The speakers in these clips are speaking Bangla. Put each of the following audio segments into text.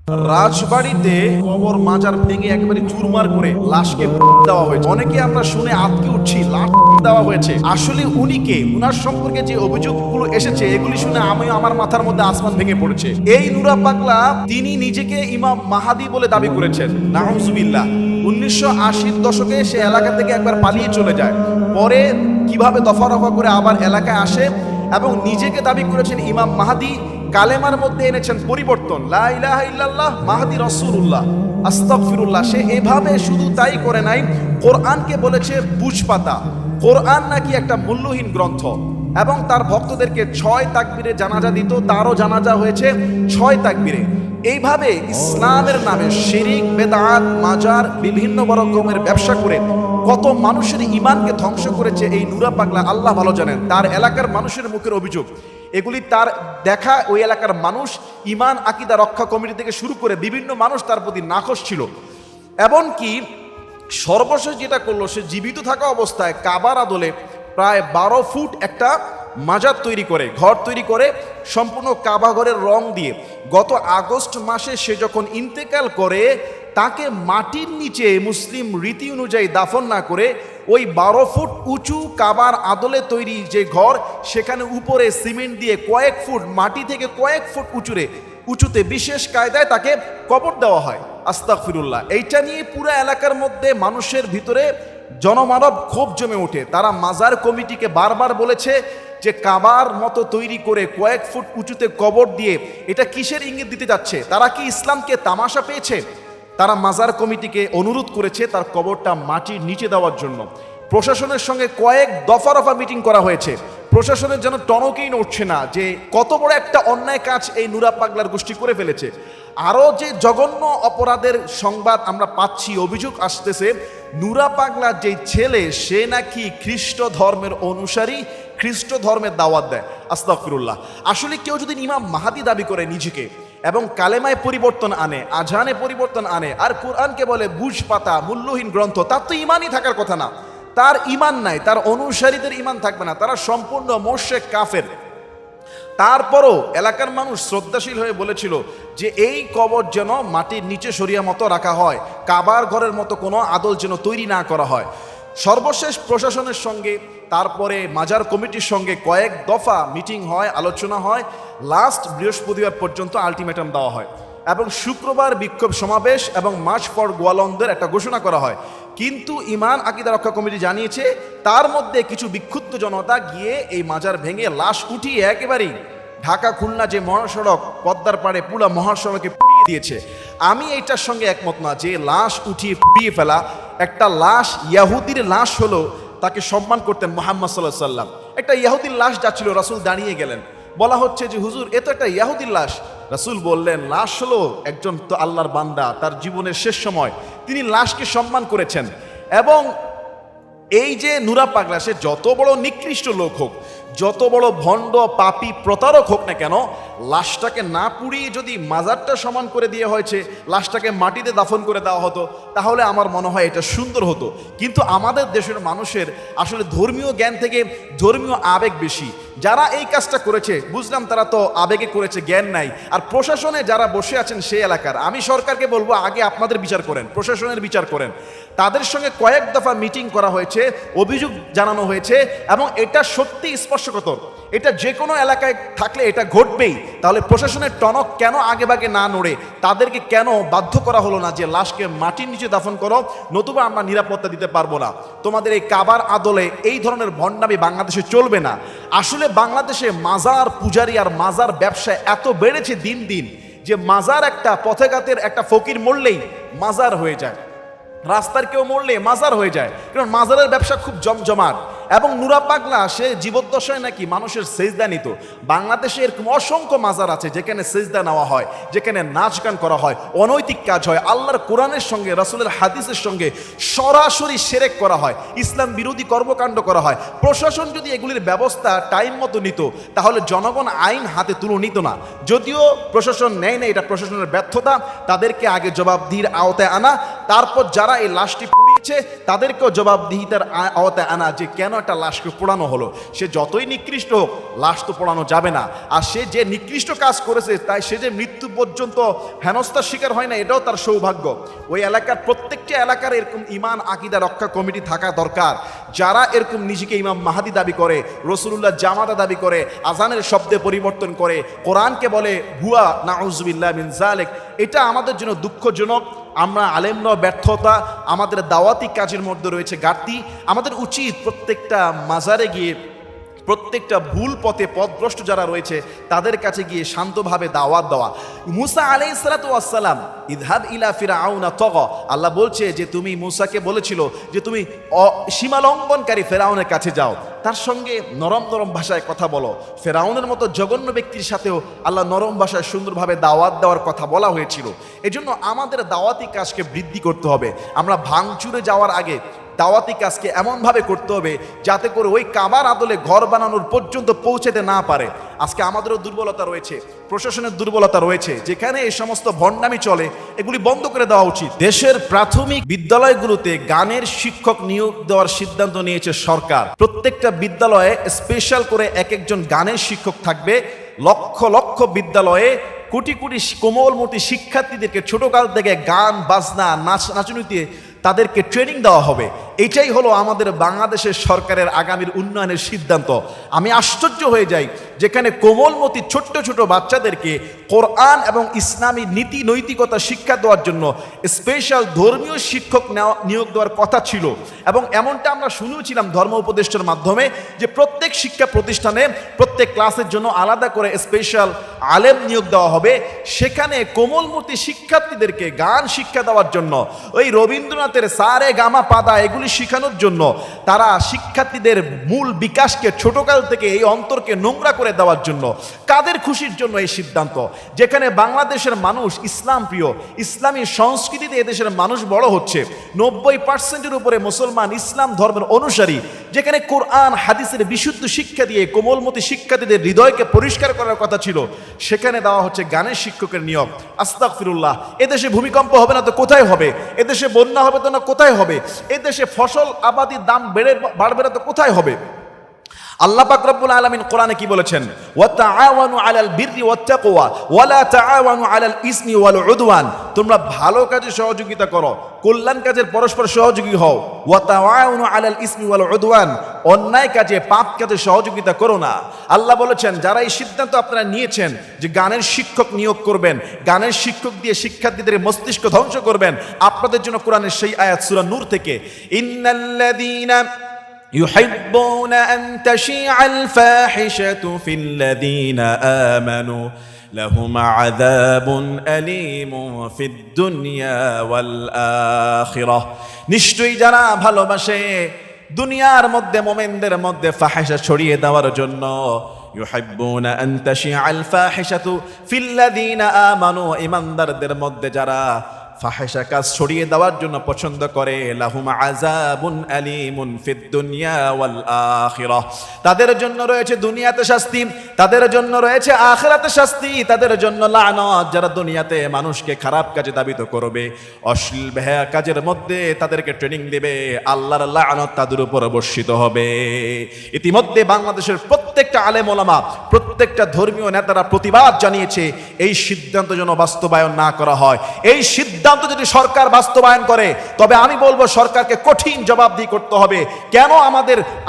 রাজবাড়িতে কবর মাজার ভেঙে একেবারে চুরমার করে লাশকে দেওয়া হয়েছে। অনেকে আমরা শুনে আটকে উঠছি, লাশ দেওয়া হয়েছে। আসলে উনি কে, উনার সম্পর্কে যে অভিযোগগুলো এসেছে এগুলি শুনে আমার মাথার মধ্যে আসমান ভেঙে পড়েছে। এই নুরা পাগলা তিনি নিজেকে ইমাম মাহাদি বলে দাবি করেছেন, নাউজুবিল্লাহ। 1980-র দশকে সে এলাকা থেকে একবার পালিয়ে চলে যায়, পরে কিভাবে দফা রফা করে আবার এলাকায় আসে এবং নিজেকে দাবি করেছেন ইমাম মাহাদি। কালেমার মধ্যে এনেছেন পরিবর্তন, লা ইলাহা ইল্লাল্লাহ মাহদি রাসূলুল্লাহ আস্তাগফিরুল্লাহ। সে এভাবে শুধু তাই করে নাই, কোরআনকে বলেছে বুঝপাতা। কোরআন নাকি একটা মূল্যহীন গ্রন্থ এবং তার ভক্তদেরকে 6 তাকবীরে জানাজা দিত, তারও জানাজা হয়েছে 6 তাকবীরে। এইভাবে ইসলামের নামে শিরিক, বেদাত, মাজার, বিভিন্ন রকমের ব্যবসা করে কত মানুষের ইমানকে ধ্বংস করেছে এই নুরা পাগলা, আল্লাহ ভালো জানেন। তার এলাকার মানুষের মুখের অভিযোগ, এগুলি তার দেখা। ওই এলাকার মানুষ, ইমান আকিদা রক্ষা কমিটি থেকে শুরু করে বিভিন্ন মানুষ তার প্রতি নাখোশ ছিল। এমনকি সর্বশেষ যেটা করলো, সে জীবিত থাকা অবস্থায় কাবার আদলে প্রায় 12 ফুট একটা মাজার তৈরি করে, ঘর তৈরি করে, সম্পূর্ণ কাবা ঘরের রং দিয়ে। গত আগস্ট মাসে সে যখন ইন্তেকাল করে, তাকে মাটির নিচে মুসলিম রীতি অনুযায়ী দাফন না করে ওই 12 ফুট উঁচু কাবার আদলে তৈরি যে ঘর, সেখানে উপরে সিমেন্ট দিয়ে কয়েক ফুট, মাটি থেকে কয়েক ফুট উঁচুতে বিশেষ কায়দায় তাকে কবর দেওয়া হয়। আস্তাগফিরুল্লাহ। এইটা নিয়ে পুরো এলাকার মধ্যে মানুষের ভিতরে জনমানব ক্ষোভ জমে ওঠে। তারা মাজার কমিটিকে বারবার বলেছে যে কাবার মতো তৈরি করে কয়েক ফুট উঁচুতে কবর দিয়ে এটা কিসের ইঙ্গিত দিতে যাচ্ছে? তারা কি ইসলামকে তামাশা পেয়েছে? তারা মাজার কমিটিকে অনুরোধ করেছে তার কবরটা মাটির নিচে দেওয়ার জন্য। প্রশাসনের সঙ্গে কয়েক দফা মিটিং করা হয়েছে। প্রশাসনের যেন টনকেই নড়ছে না যে কত বড় একটা অন্যায় কাজ এই নুরা পাগলার গোষ্ঠী করে ফেলেছে। আরও যে জঘন্য অপরাধের সংবাদ আমরা পাচ্ছি, অভিযোগ আসতেছে, নুরা পাগলার যে ছেলে সে নাকি খ্রিস্ট ধর্মের অনুসারী, খ্রিস্ট ধর্মের দাওয়াত দেয়। আস্তাগফিরুল্লাহ। আসলে কেউ যদি ইমাম মাহাদি দাবি করে নিজেকে এবং কালেমায় পরিবর্তন আনে, আজানে পরিবর্তন আনে, আর কোরআনকে বলে বুঝ পাতা, মূল্যহীন গ্রন্থ, তার তো ইমানই থাকার কথা না। তার ইমান নাই, তার অনুসারীদের ইমান থাকবে না, তারা সম্পূর্ণ মুশরিক কাফের। তারপরও এলাকার মানুষ শ্রদ্ধাশীল হয়ে বলেছিল যে এই কবর যেন মাটির নিচে সরিয়া মতো রাখা হয়, কাবার ঘরের মতো কোনো আদল যেন তৈরি না করা হয়। সর্বশেষ প্রশাসনের সঙ্গে, তারপরে মাজার কমিটির সঙ্গে কয়েক দফা মিটিং হয়, আলোচনা হয়। লাস্ট বৃহস্পতিবার পর্যন্ত আলটিমেটাম দেওয়া হয় এবং শুক্রবার বিক্ষোভ সমাবেশ এবং মার্চ ফর গোয়ালন্দের একটা ঘোষণা করা হয়। কিন্তু ইমান আকিদা রক্ষা কমিটি জানিয়েছে তার মধ্যে কিছু বিক্ষুব্ধ জনতা গিয়ে এই মাজার ভেঙে লাশ উঠিয়ে একেবারেই ঢাকা খুলনা যে মহাসড়ক, পদ্মার পাড়ে পুরো মহাসড়কে পুড়িয়ে দিয়েছে। আমি এইটার সঙ্গে একমত না যে লাশ উঠিয়ে পুড়িয়ে ফেলা। একটা লাশ, ইয়াহুদির লাশ হলো, তাকে সম্মান করতেন মুহাম্মদ সাল্লাল্লাহু আলাইহি ওয়াসাল্লাম। একটা ইয়াহুদির লাশ যাচ্ছিল, রাসূল দাঁড়িয়ে গেলেন, বলা হচ্ছে যে হুজুর এ তো একটা ইয়াহুদির লাশ। রাসূল বললেন লাশ হলো একজন তো আল্লাহর বান্দা, তার জীবনের শেষ সময় তিনি লাশকে সম্মান করেছেন। এবং এই যে নুরা পাগলা, সে যত বড় নিকৃষ্ট লোক হোক, যত বড় ভণ্ড পাপী প্রতারক হোক না কেন, লাশটাকে না পুড়িয়ে যদি মাজারটা সমান করে দিয়ে হয়েছে, লাশটাকে মাটিতে দাফন করে দেওয়া হতো, তাহলে আমার মনে হয় এটা সুন্দর হতো। কিন্তু আমাদের দেশের মানুষের আসলে ধর্মীয় জ্ঞান থেকে ধর্মীয় আবেগ বেশি। যারা এই কাজটা করেছে বুঝলাম তারা তো আবেগে করেছে, জ্ঞান নাই। আর প্রশাসনে যারা বসে আছেন সেই এলাকার, আমি সরকারকে বলবো আগে আপনাদের বিচার করেন, প্রশাসনের বিচার করেন। তাদের সঙ্গে কয়েক দফা মিটিং করা হয়েছে, অভিযোগ জানানো হয়েছে এবং এটা সত্যি স্পর্শকাতর। এটা যে কোনো এলাকায় থাকলে এটা ঘটবেই। তাহলে প্রশাসনের টনক কেন আগেভাগে না নড়ে? তাদেরকে কেন বাধ্য করা হলো না যে লাশকে মাটির নিচে দাফন করো, নতুবা আমরা নিরাপত্তা দিতে পারবো না? তোমাদের এই কাবার আদলে এই ধরনের ভণ্ডামি বাংলাদেশে চলবে না। আসলে বাংলাদেশে মাজার পূজারি আর মাজার ব্যবসা এত বেড়েছে দিন দিন যে মাজার একটা পথেঘাতের একটা ফকির মরলেই মাজার হয়ে যায়, রাস্তার কেউ মরলে মাজার হয়ে যায়, কারণ মাজারের ব্যবসা খুব জমজমাট। এবং নুরা পাগলা সে জীবদ্দশায় নাকি মানুষের সেজদা নিত। বাংলাদেশে এরকম অসংখ্য মাজার আছে যেখানে সেজদা নেওয়া হয়, যেখানে নাচ গান করা হয়, অনৈতিক কাজ হয়, আল্লাহর কোরআনের সঙ্গে রাসূলের হাদিসের সঙ্গে সরাসরি শিরক করা হয়, ইসলাম বিরোধী কর্মকাণ্ড করা হয়। প্রশাসন যদি এগুলির ব্যবস্থা টাইম মতো নিত তাহলে জনগণ আইন হাতে তুলে নিত না। যদিও প্রশাসন নেয় না, এটা প্রশাসনের ব্যর্থতা। তাদেরকে আগে জবাবদিহির আওতায় আনা, তারপর যারা এই লাশটি পুড়িয়ে হচ্ছে তাদেরকেও জবাবদিহিতার আওতায় আনা যে কেন একটা লাশকে পোড়ানো হলো। সে যতই নিকৃষ্ট হোক, লাশ তো পোড়ানো যাবে না। আর সে যে নিকৃষ্ট কাজ করেছে, তাই সে যে মৃত্যু পর্যন্ত হেনস্থার শিকার হয় না, এটাও তার সৌভাগ্য। ওই এলাকার প্রত্যেকটা এলাকার এরকম ইমান আকীদা রক্ষা কমিটি থাকা দরকার, যারা এরকম নিজেকে ইমাম মাহাদি দাবি করে, রাসূলুল্লাহ জামাতা দাবি করে, আজানের শব্দে পরিবর্তন করে, কোরআনকে বলে ভুয়া, নাউযুবিল্লাহ মিন যালিক। এটা আমাদের জন্য দুঃখজনক। আমরা আলেমরা ব্যর্থতা, আমাদের দাওয়াতি কাজের মধ্যে রয়েছে ঘাটতি। আমাদের উচিত প্রত্যেকটা মাজারে গিয়ে, প্রত্যেকটা ভুল পথে পথভ্রষ্ট যারা রয়েছে তাদের কাছে গিয়ে শান্তভাবে দাওয়াত দেওয়া। মুসা আলাইহিস সালাতু ওয়াস সালাম, ইযহাব ইলা ফিরআউনা তাগা, আল্লাহ বলছে যে তুমি মুসাকে বলেছিল যে তুমি সীমালঙ্ঘনকারী ফেরাউনের কাছে যাও, তার সঙ্গে নরম নরম ভাষায় কথা বলো। ফেরাউনের মতো জঘন্য ব্যক্তির সাথেও আল্লাহ নরম ভাষায় সুন্দরভাবে দাওয়াত দেওয়ার কথা বলা হয়েছিল। এজন্য আমাদের দাওয়াতি কাজকে বৃদ্ধি করতে হবে। আমরা ভাঙচুরে যাওয়ার আগে দাওয়াতি কাজকে এমনভাবে করতে হবে যাতে করে ওই কাবার আদলে ঘর বানানোর পর্যন্ত পৌঁছাতে না পারে। আজকে আমাদেরও দুর্বলতা রয়েছে, প্রশাসনের দুর্বলতা রয়েছে, যেখানে এই সমস্ত ভণ্ডামি চলে এগুলি বন্ধ করে দেওয়া উচিত। দেশের প্রাথমিক বিদ্যালয়গুলোতে গানের শিক্ষক নিয়োগ দেওয়ার সিদ্ধান্ত নিয়েছে সরকার। প্রত্যেকটা বিদ্যালয়ে স্পেশাল করে এক একজন গানের শিক্ষক থাকবে। লক্ষ লক্ষ বিদ্যালয়ে কোটি কোটি কোমলমতি শিক্ষার্থীদেরকে ছোটকাল থেকে গান বাজনা নাচনীতে তাদেরকে ট্রেনিং দেওয়া হবে। এটাই হলো আমাদের বাংলাদেশের সরকারের আগামীর উন্নয়নের সিদ্ধান্ত। আমি আশ্চর্য হয়ে যাই, যেখানে কোমলমতি ছোট্ট ছোট বাচ্চাদেরকে কোরআন এবং ইসলামী নীতি নৈতিকতা শিক্ষা দেওয়ার জন্য স্পেশাল ধর্মীয় শিক্ষক নিয়োগ দেওয়ার কথা ছিল, এবং এমনটা আমরা শুনেওছিলাম ধর্ম উপদেষ্টার মাধ্যমে যে প্রত্যেক শিক্ষা প্রতিষ্ঠানে প্রত্যেক ক্লাসের জন্য আলাদা করে স্পেশাল আলেম নিয়োগ দেওয়া হবে। সেখানে কোমলমতি শিক্ষার্থীদেরকে গান শিক্ষা দেওয়ার জন্য, ওই রবীন্দ্রনাথের সারে গামা পাদা এগুলি শিখানোর জন্য, তারা শিক্ষার্থীদের মূল বিকাশকে ছোটকাল থেকে এই অন্তরকে নোংরা করে দেওয়ার জন্য। কাদের খুশির জন্য এই সিদ্ধান্ত? যেখানে বাংলাদেশের মানুষ ইসলাম প্রিয়, ইসলামী সংস্কৃতিতে এদেশের মানুষ বড় হচ্ছে, 90% উপরে মুসলমান ইসলাম ধর্মের অনুসারী, যেখানে কোরআন হাদিসের বিশুদ্ধ শিক্ষা দিয়ে কোমলমতি শিক্ষার্থীদের হৃদয়কে পরিষ্কার করার কথা ছিল, সেখানে দেওয়া হচ্ছে গানের শিক্ষকের নিয়োগ। আস্তাগফিরুল্লাহ। এদেশে ভূমিকম্প হবে না তো কোথায় হবে? এদেশে বন্যা হবে তো না কোথায় হবে? এদেশে ফসল আবাদির দাম বাড়বে না তো কোথায় হবে? আল্লাহ পাক রব্বুল আলামিন কোরআনে কি বলেছেন? ওয়া তাআওয়ানু আলাল বিররি ওয়াত তাকওয়া ওয়া লা তাআওয়ানু আলাল ইসমি ওয়াল উদওয়ান। তোমরা ভালো কাজে সহযোগিতা করো, কল্যাণ কাজের পরস্পর সহযোগী হও। ওয়া তাআওয়ানু আলাল ইসমি ওয়াল উদওয়ান, অন্যায় কাজে পাপ কাজে সহযোগিতা করো না। আল্লাহ বলেছেন যারা এই সিদ্ধান্ত আপনারা নিয়েছেন যে গানের শিক্ষক নিয়োগ করবেন, গানের শিক্ষক দিয়ে শিক্ষার্থীদের মস্তিষ্ক ধ্বংস করবেন, আপনাদের জন্য কোরআনের সেই আয়াত সূরা নূর থেকে, ইন্নাল্লাযীনা يحبون أن تشيع الفاحشة في الذين آمنوا لهم عذاب أليم في الدنيا والآخرة। নিশ্চয়ই যারা ভালোবাসে দুনিয়ার মধ্যে মুমিনদের মধ্যে ফাহিশা ছড়িয়ে দেওয়ার জন্য, يحبون أن تشيع الفاحشة في الذين آمنوا, ঈমানদারদের মধ্যে যারা ফাহিশা কাজ ছড়িয়ে দেওয়ার জন্য পছন্দ করে, লাহুম আযাবুন আলীমুন ফিদ দুনিয়া ওয়াল আখিরাহ, তাদের জন্য রয়েছে দুনিয়াতে শাস্তি, তাদের জন্য রয়েছে আখিরাতে শাস্তি, তাদের জন্য লানত। যারা দুনিয়াতে মানুষকে খারাপ কাজে দাবিত করবে, অশ্লীল বেহায়া কাজের মধ্যে তাদেরকে ট্রেনিং দেবে, আল্লাহর লানত তাদের উপর বর্ষিত হবে। ইতিমধ্যে বাংলাদেশের প্রত্যেকটা আলেম ওলামা, প্রত্যেকটা ধর্মীয় নেতারা প্রতিবাদ জানিয়েছে এই সিদ্ধান্ত যেন বাস্তবায়ন না করা হয়। এই সিদ্ধান্ত যদি সরকার বাস্তবায়ন করে তবে আমি বলবো সরকারকে কঠিন জবাবদিহি করতে হবে। কেন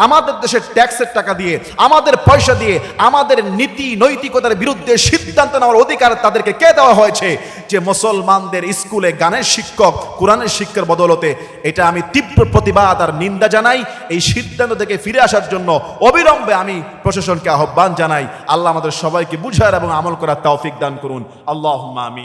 আমাদের দেশের ট্যাক্সের টাকা দিয়ে, আমাদের পয়সা দিয়ে, আমাদের নীতি নৈতিকতার বিরুদ্ধে সিদ্ধান্ত নেওয়ার অধিকার তাদেরকে কে দেওয়া হয়েছে? যে মুসলমানদের স্কুলে গানের শিক্ষক কোরআনের শিক্ষার বদলতে। এটা আমি তীব্র প্রতিবাদ আর নিন্দা জানাই। এই সিদ্ধান্ত থেকে ফিরে আসার জন্য অবিলম্বে আমি প্রশাসনকে আহ্বান জানাই। আল্লাহ আমাদের সবাইকে বুঝার এবং আমল করার তৌফিক দান করুন। আল্লাহুম্মা আমিন।